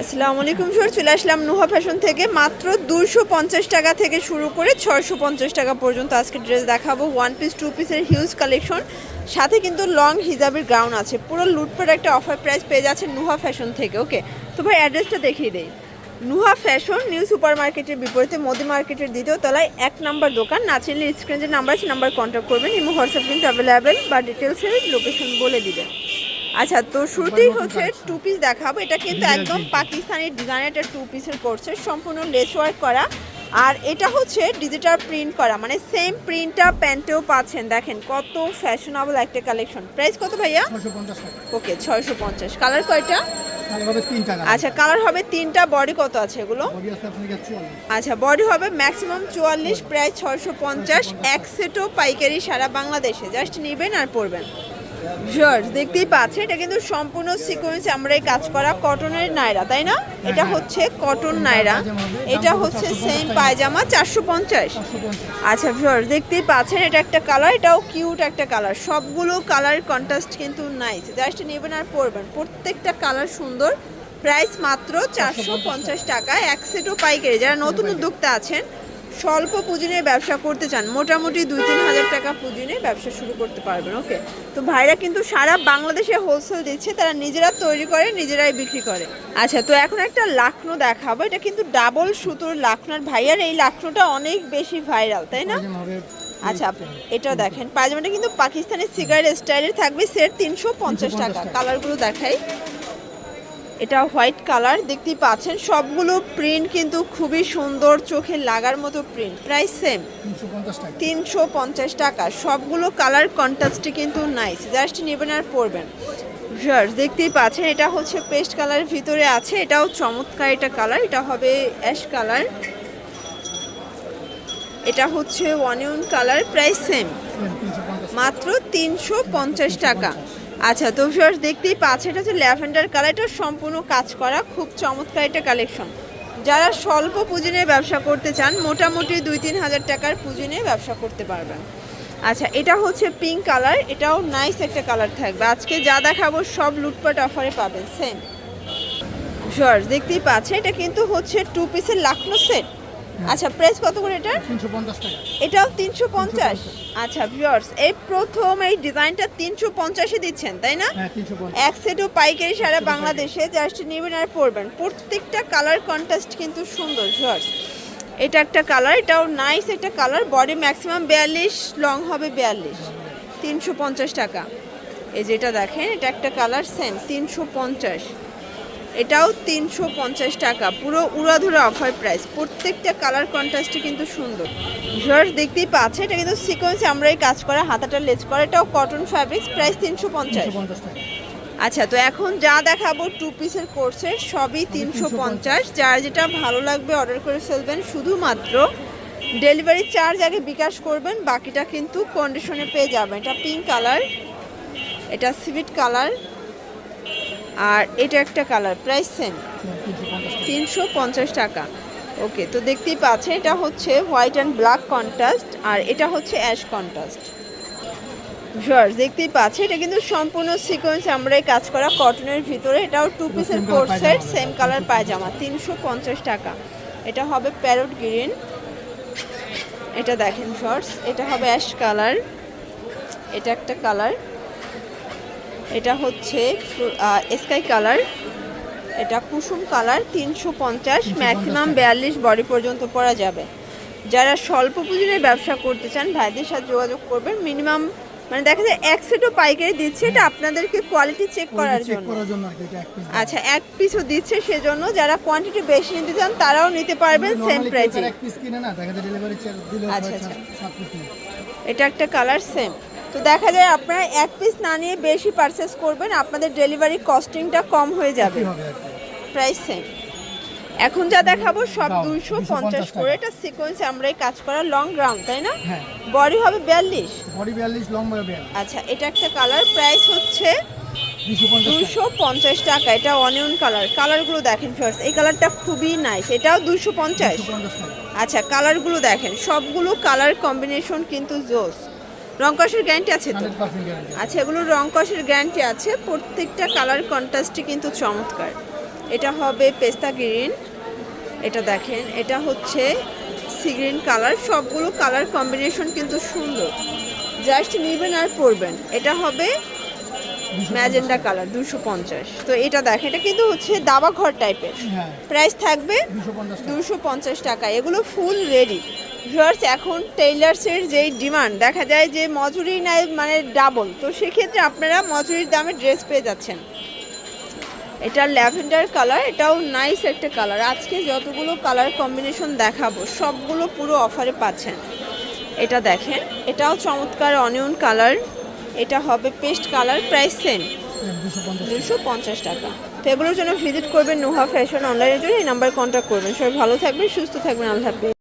আসসালামু আলাইকুম স্যার, চলে আসলাম নুহা ফ্যাশন থেকে। মাত্র 250 টাকা থেকে শুরু করে 650 টাকা পর্যন্ত আজকে ড্রেস দেখাবো। ওয়ান পিস টু পিসের হিউজ কালেকশন, সাথে কিন্তু লং হিজাবের গাউন আছে। পুরো লুটপাট একটা অফার প্রাইস পেয়ে যাচ্ছে নুহা ফ্যাশন থেকে। ওকে, তো ভাই অ্যাড্রেসটা দেখিয়ে দেই। নুহা ফ্যাশন নিউ সুপার মার্কেটের বিপরীতে মোদি মার্কেটের দ্বিতীয় তলায় 1 নম্বর দোকান। না চিনলে স্ক্রিনে যে নাম্বার আছে নাম্বার কন্ট্যাক্ট করবেন। ইমো হোয়াটসঅ্যাপ কিন্তু অ্যাভেলেবেল, বা ডিটেলসের লোকেশন বলে দিবেন। আচ্ছা, তো শুরুতেই হচ্ছে টু পিস দেখাবো। এটা কিন্তু একদম পাকিস্তানি ডিজাইনের একটা টু পিসের কোর্সের, সম্পূর্ণ লেস ওয়ার্ক করা। আর এটা হচ্ছে ডিজিটাল প্রিন্ট করা, মানে সেম প্রিন্টটা প্যান্টেও পাচ্ছেন। দেখেন কত ফ্যাশনেবল একটা কালেকশন। প্রাইস কত ভাইয়া? 650 টাকা। ওকে, 650। কালার কয়টা? কালার হবে 3টা। আচ্ছা, কালার হবে 3টা। বডি কত আছে এগুলো? বডি আছে আপনার 44। আচ্ছা, বডি হবে ম্যাক্সিমাম 44, প্রাইস 650। এক সেটও পাইকারি সারা বাংলাদেশে, জাস্ট নেবেন আর পরবেন। ভিউয়ার্স দেখতেই পাচ্ছেন, এটা কিন্তু সম্পূর্ণ সিকোয়েন্স আমরাই কাজ করা কটনের নায়রা, তাই না? এটা হচ্ছে কটন নায়রা, এটা হচ্ছে সেম পায়জামা 450। আচ্ছা ভিউয়ার্স দেখতেই পাচ্ছেন, এটা একটা কালার, এটাও কিউট একটা কালার। সবগুলো কালার কন্ট্রাস্ট কিন্তু নাইস, জাস্ট নেবেন আর পরবেন। প্রত্যেকটা কালার সুন্দর। প্রাইস মাত্র 450 টাকা। এক সেটও পাইকারি। যারা নতুন উদ্যোক্তা আছেন, স্বল্প পুঁজি নিয়ে ব্যবসা করতে চান, মোটামুটি 2-3 হাজার টাকা পুঁজি নিয়ে ব্যবসা শুরু করতে পারবেন। ওকে, তো ভাইরা কিন্তু সারা বাংলাদেশে হোলসেল দিচ্ছে, তারা নিজেরা তৈরি করে নিজেরাই বিক্রি করে। আচ্ছা, তো এখন একটা লাখনো দেখাবো। এটা কিন্তু ডাবল সুতোর লাখনোর। ভাইয়ার এই লাখনোটা অনেক বেশি ভাইরাল, তাই না? আচ্ছা, এটা দেখেন, পায়জামাটা কিন্তু পাকিস্তানি সিগারেট স্টাইলের থাকবে। সেট 350 টাকা। কালারগুলো দেখাই। এটা হোয়াইট কালার, দেখতেই পাচ্ছেন সবগুলো প্রিন্ট কিন্তু খুবই সুন্দর, চোখে লাগার মতো প্রিন্ট। প্রাইস সেম 350 টাকা। সবগুলো কালার কন্ট্রাস্টে কিন্তু নাইস, জাস্ট নেবেন আর পরবেন। ভিউয়ার্স দেখতেই পাচ্ছেন, এটা হচ্ছে পেস্ট কালারের ভিতরে আছে। এটাও চমৎকার একটা কালার, এটা হবে অ্যাশ কালার। এটা হচ্ছে অনিয়ন কালার। প্রাইস সেম, মাত্র 350 টাকা। আচ্ছা, তো ভিউয়ার্স দেখতেই পাচ্ছেন, এটা হচ্ছে ল্যাভেন্ডার কালার। এটা সম্পূর্ণ কাজ করা, খুব চমৎকার একটা কালেকশন। যারা স্বল্প পুঁজি নিয়ে ব্যবসা করতে চান, মোটামুটি 2-3 হাজার টাকার পুঁজি নিয়ে ব্যবসা করতে পারবেন। আচ্ছা, এটা হচ্ছে পিঙ্ক কালার, এটাও নাইস একটা কালার থাকবে। আজকে যা দেখাবো সব লুটপাট অফারে পাবেন। সেম ভিউয়ার্স দেখতেই পাচ্ছেন, এটা কিন্তু হচ্ছে টু পিসের লাখনো সেট। আচ্ছা, প্রাইস কত করে এটা? 350 টাকা। এটাও 350। আচ্ছা ভিউয়ার্স, এই প্রথম এই ডিজাইনটা 350 এ দিচ্ছেন, তাই না? হ্যাঁ 350। এক সেটও পাইকারি সারা বাংলাদেশে, জাস্ট নেবেন আর পরবেন। প্রত্যেকটা কালার কন্ট্রাস্ট কিন্তু সুন্দর। ভিউয়ার্স এটা একটা কালার, এটাও নাইস একটা কালার। বডি ম্যাক্সিমাম 42, লং হবে 42। 350 টাকা। এই যেটা দেখেন, এটা একটা কালার, সেম 350। এটাও 350 টাকা। পুরো উড়াধুরা অফার প্রাইস। প্রত্যেকটা কালার কন্ট্রাস্টে কিন্তু সুন্দর। ভিউয়ার্স দেখতেই পাচ্ছে, এটা কিন্তু সিকোয়েন্স আমরাই কাজ করা, হাতাটা লেস করা। এটাও কটন ফ্যাব্রিক্স। প্রাইস 350 টাকা। আচ্ছা, তো এখন যা দেখাবো টু পিসের কোর্সের সবই 350। যার যেটা ভালো লাগবে অর্ডার করে ফেলবেন। শুধুমাত্র ডেলিভারি চার্জ আগে বিকাশ করবেন, বাকিটা কিন্তু কন্ডিশনে পেয়ে যাবেন। এটা পিঙ্ক কালার, এটা সিভিট কালার, আর এটা একটা কালার। প্রাইস সেম 350 টাকা। ওকে, তো দেখতেই পাচ্ছেন, এটা হচ্ছে হোয়াইট অ্যান্ড ব্ল্যাক কন্ট্রাস্ট, আর এটা হচ্ছে অ্যাশ কন্ট্রাস্ট। ভিউয়ার্স দেখতেই পাচ্ছেন, এটা কিন্তু সম্পূর্ণ সিকোয়েন্স আমরাই কাজ করা কটনের ভিতরে। এটাও টু পিসের কোর্সের, সেম কালার পায়জামা। 350 টাকা। এটা হবে প্যারট গ্রিন। এটা দেখেন ভিউয়ার্স, এটা হবে অ্যাশ কালার। এটা একটা কালার, এটা হচ্ছে স্কাই কালার, এটা কুসুম কালার। 350, ম্যাক্সিমাম 42 বডি পর্যন্ত পরা যাবে। যারা স্বল্প পুঁজি নিয়ে ব্যবসা করতে চান, ভাইদের সাথে যোগাযোগ করবেন। মিনিমাম মানে দেখা যায় এক সেটও পাইকারি দিচ্ছে, এটা আপনাদেরকে কোয়ালিটি চেক করার জন্য। আচ্ছা, এক পিসও দিচ্ছে, সেজন্য যারা কোয়ান্টিটি বেশি নিতে চান তারাও নিতে পারবেন সেম প্রাইসে। আচ্ছা আচ্ছা, এটা একটা কালার, সেম। তো দেখা যায় আপনারা এক পিস না নিয়ে বেশি পারচেস করবেন, আপনাদের ডেলিভারি কস্টিংটা কম হয়ে যাবে। Price same. এখন যা দেখাবো সব 250 করে। এটা সিকোয়েন্স আমরাই কাজ করা, লং গ্রাউন্ড, তাই না? হ্যাঁ। বডি হবে 42। বডি 42, লং হবে 42। আচ্ছা, এটা একটা কালার। প্রাইস হচ্ছে 250 টাকা। এটা অনিয়ন কালার। কালারগুলো দেখেন ফার্স্ট, এই কালারটা খুবই নাইস। এটাও 250। আচ্ছা, কালারগুলো দেখেন, সবগুলো কালার কম্বিনেশন কিন্তু জোস। রং কষের গ্যারান্টি আছে তো? আচ্ছা, এগুলো রং কষের গ্যারান্টি আছে। প্রত্যেকটা কালার কন্ট্রাস্টই কিন্তু চমৎকার। এটা হবে পেস্তা গ্রিন, এটা দেখেন এটা হচ্ছে সি গ্রিন কালার। সবগুলো কালার কম্বিনেশন কিন্তু সুন্দর, জাস্ট নেবেন আর পরবেন। এটা হবে ম্যাজেন্ডা কালার 250। তো এটা দেখেন এটা কিন্তু হচ্ছে দাবা ঘর টাইপের, হ্যাঁ প্রাইস থাকবে 250 টাকা। এগুলো ফুল রেডি। ভিউয়ার্স এখন টেইলার্সের যেই ডিমান্ড দেখা যায় যে মজুরি নেয় মানে ডাবল, তো সেক্ষেত্রে আপনারা মজুরির দামে ড্রেস পেয়ে যাচ্ছেন। এটা ল্যাভেন্ডার কালার, এটাও নাইস একটা কালার। আজকে যতগুলো কালার কম্বিনেশন দেখাবো সবগুলো পুরো অফারে পাচ্ছেন। এটা দেখেন এটাও চমৎকার অনিয়ন কালার, এটা হবে পেস্ট কালার, প্রাইস সেম 250 টাকা। তো এগুলোর জন্য ভিজিট করবেন নুহা ফ্যাশন অনলাইনের জন্য, এই নাম্বার কন্ট্যাক্ট করবেন। সবাই ভালো থাকবেন, সুস্থ থাকবেন, আল্লাহ হাফেজ।